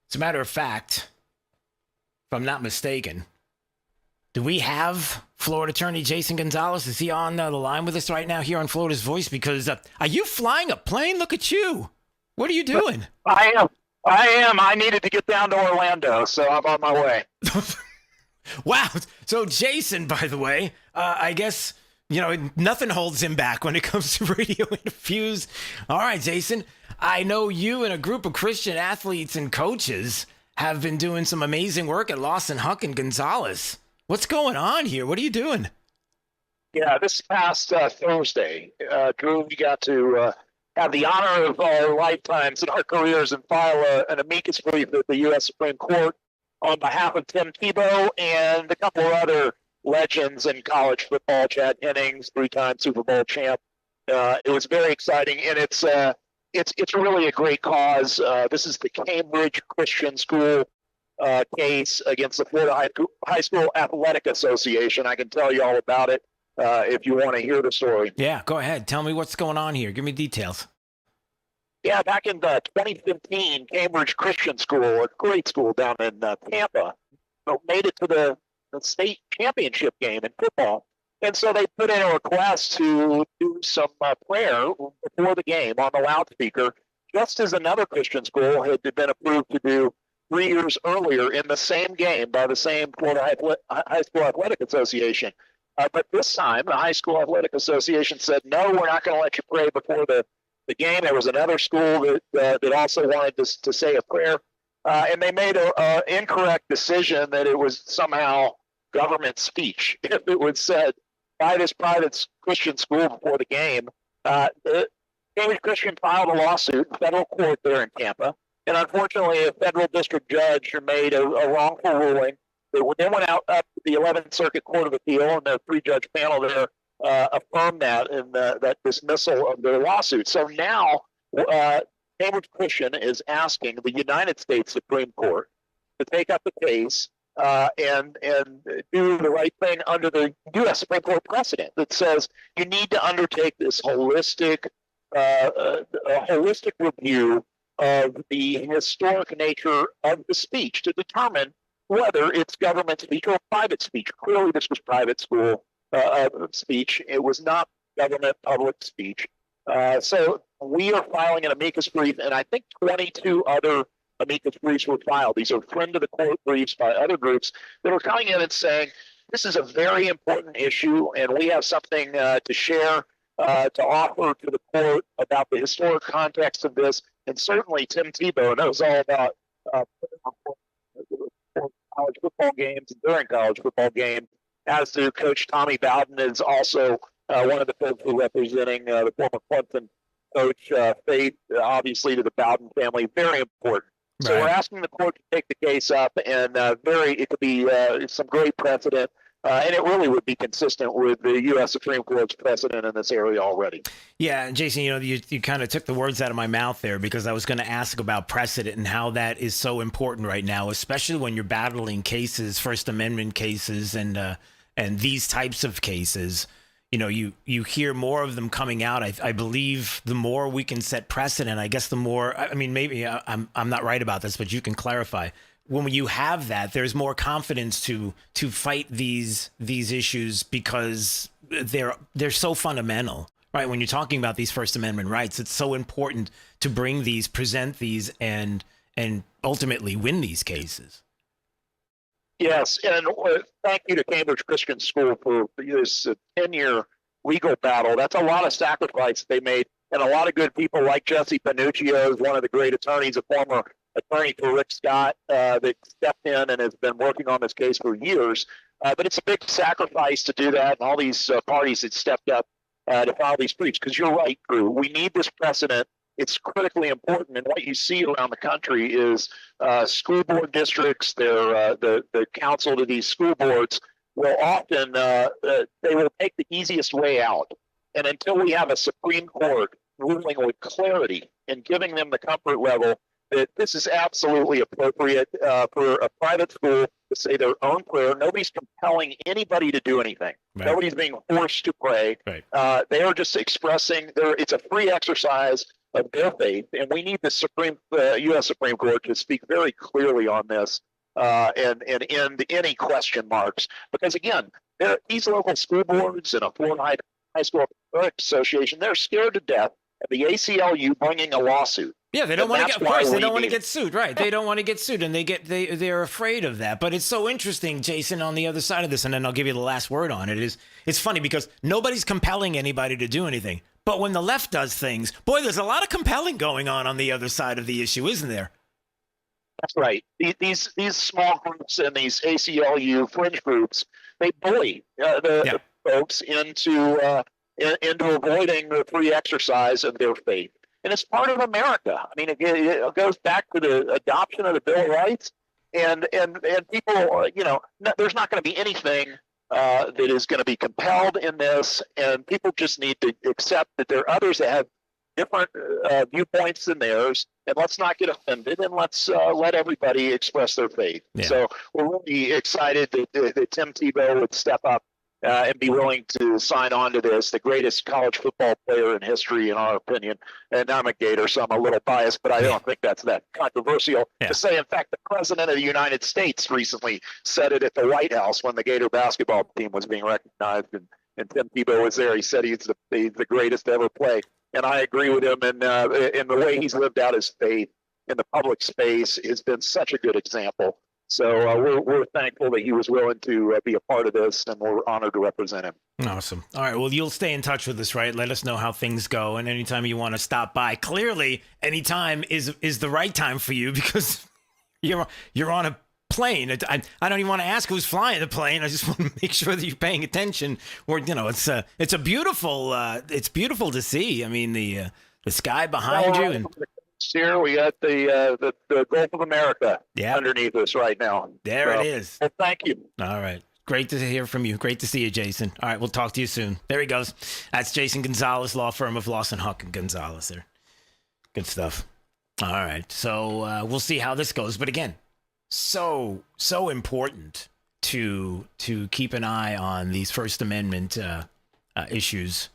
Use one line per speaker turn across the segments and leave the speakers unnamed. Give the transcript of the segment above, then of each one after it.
As a matter of fact, if I'm not mistaken, do we have Florida attorney Jason Gonzalez? Is he on the line with us right now here on Florida's Voice? Because are you flying a plane? Look at you. What are you doing?
I am. I am. I needed to get down to Orlando, so I'm on my way.
Wow. So Jason, by the way, I guess, nothing holds him back when it comes to radio interviews. All right, Jason, I know you and a group of Christian athletes and coaches have been doing some amazing work at Lawson Huck Gonzalez. What's going on here? What are you doing?
Yeah, this past Thursday, Drew, we got to have the honor of our lifetimes in our careers and file an amicus brief at the U.S. Supreme Court on behalf of Tim Tebow and a couple of other legends in college football. Chad Hennings, three-time Super Bowl champ. It was very exciting, and it's really a great cause. This is the Cambridge Christian School case against the Florida High School Athletic Association. I can tell you all about it if you want to hear the story.
Yeah, go ahead. Tell me what's going on here. Give me details.
Yeah, back in 2015, Cambridge Christian School, a great school down in Tampa, made it to the state championship game in football. And so they put in a request to do some prayer before the game on the loudspeaker, just as another Christian school had been approved to do 3 years earlier in the same game by the same Florida High School Athletic Association. But this time, the High School Athletic Association said, no, we're not going to let you pray before the game. There was another school that also wanted to say a prayer, and they made an incorrect decision that it was somehow government speech if it was said by this private Christian school before the game. The Cambridge Christian filed a lawsuit in federal court there in Tampa. And unfortunately, a federal district judge made a wrongful ruling. They then went out up to the 11th Circuit Court of Appeal, and the three-judge panel there affirmed that in that dismissal of their lawsuit. So now Cambridge Christian is asking the United States Supreme Court to take up the case and do the right thing under the U.S. Supreme Court precedent that says you need to undertake this holistic review of the historic nature of the speech to determine whether it's government speech or private speech. Clearly, this was private school speech. It was not government public speech. So we are filing an amicus brief, and I think 22 other amicus briefs were filed. These are friend of the court briefs by other groups that are coming in and saying, this is a very important issue, and we have something to share, to offer to the court about the historic context of this. And certainly Tim Tebow knows all about college football games and during college football games, as do Coach Tommy Bowden is also one of the folks who are representing the former Clemson coach, Faith, obviously to the Bowden family, very important. So we're asking the court to take the case up, and it could be some great precedent. And it really would be consistent with the U.S. Supreme Court's precedent in this area already.
Yeah, and Jason, you kind of took the words out of my mouth there, because I was going to ask about precedent and how that is so important right now, especially when you're battling cases, First Amendment cases, and these types of cases. You hear more of them coming out. I believe the more we can set precedent, I guess the more. I mean, maybe I'm not right about this, but you can clarify. When you have that, there's more confidence to fight these issues, because they're so fundamental, right? When you're talking about these First Amendment rights, it's so important to bring these, present these, and ultimately win these cases.
Yes, and thank you to Cambridge Christian School for this 10-year legal battle. That's a lot of sacrifice they made, and a lot of good people like Jesse Panuccio is one of the great attorneys, a former attorney for Rick Scott that stepped in and has been working on this case for years. But it's a big sacrifice to do that, and all these parties that stepped up to file these briefs. Because you're right, Drew, we need this precedent. It's critically important, and what you see around the country is school board districts, the counsel to these school boards will often they will take the easiest way out. And until we have a Supreme Court ruling with clarity and giving them the comfort level that this is absolutely appropriate for a private school to say their own prayer. Nobody's compelling anybody to do anything. Right. Nobody's being forced to pray. Right. They are just expressing it's a free exercise. of their faith. And we need the U.S. Supreme Court to speak very clearly on this and end any question marks. Because again, these local school boards and a Florida High School Association, they're scared to death of the ACLU bringing a lawsuit.
Yeah, they don't want to get. Of course, they don't want to get sued, right? They don't want to get sued, and they're afraid of that. But it's so interesting, Jason. On the other side of this, and then I'll give you the last word on it. It's funny because nobody's compelling anybody to do anything. But when the left does things, boy, there's a lot of compelling going on the other side of the issue, isn't there?
That's right. These small groups and these ACLU fringe groups, they bully the folks into avoiding the free exercise of their faith. And it's part of America. I mean, it goes back to the adoption of the Bill of Rights, and people, there's not going to be anything that is going to be compelled in this, and people just need to accept that there are others that have different viewpoints than theirs, and let's not get offended, and let's let everybody express their faith. Yeah. So we're really excited that Tim Tebow would step up and be willing to sign on to this, the greatest college football player in history, in our opinion. And I'm a Gator, so I'm a little biased, but I don't think that's that controversial to say. In fact, the president of the United States recently said it at the White House when the Gator basketball team was being recognized, and Tim Tebow was there. He said he's the greatest to ever play. And I agree with him, and in the way he's lived out his faith in the public space has been such a good example. So we're thankful that he was willing to be a part of this, and we're honored to represent him.
Awesome. All right. Well, you'll stay in touch with us, right? Let us know how things go, and anytime you want to stop by. Clearly, anytime is the right time for you because you're on a plane. I don't even want to ask who's flying the plane. I just want to make sure that you're paying attention. Or it's a beautiful. It's beautiful to see. I mean the sky behind you and.
Here we got the Gulf of America underneath us right now.
It is.
Well, thank you.
All right. Great to hear from you. Great to see you, Jason. All right, we'll talk to you soon. There he goes. That's Jason Gonzalez, law firm of Lawson Huck Gonzalez there. Good stuff. All right. So we'll see how this goes. But again, so important to keep an eye on these First Amendment issues.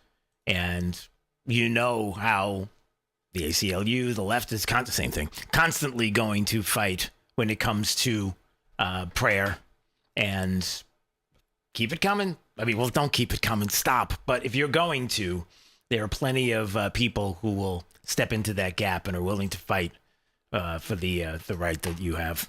And you know how the ACLU, the left is the same thing, constantly going to fight when it comes to prayer, and keep it coming. I mean, well, don't keep it coming, stop. But if you're going to, there are plenty of people who will step into that gap and are willing to fight for the right that you have.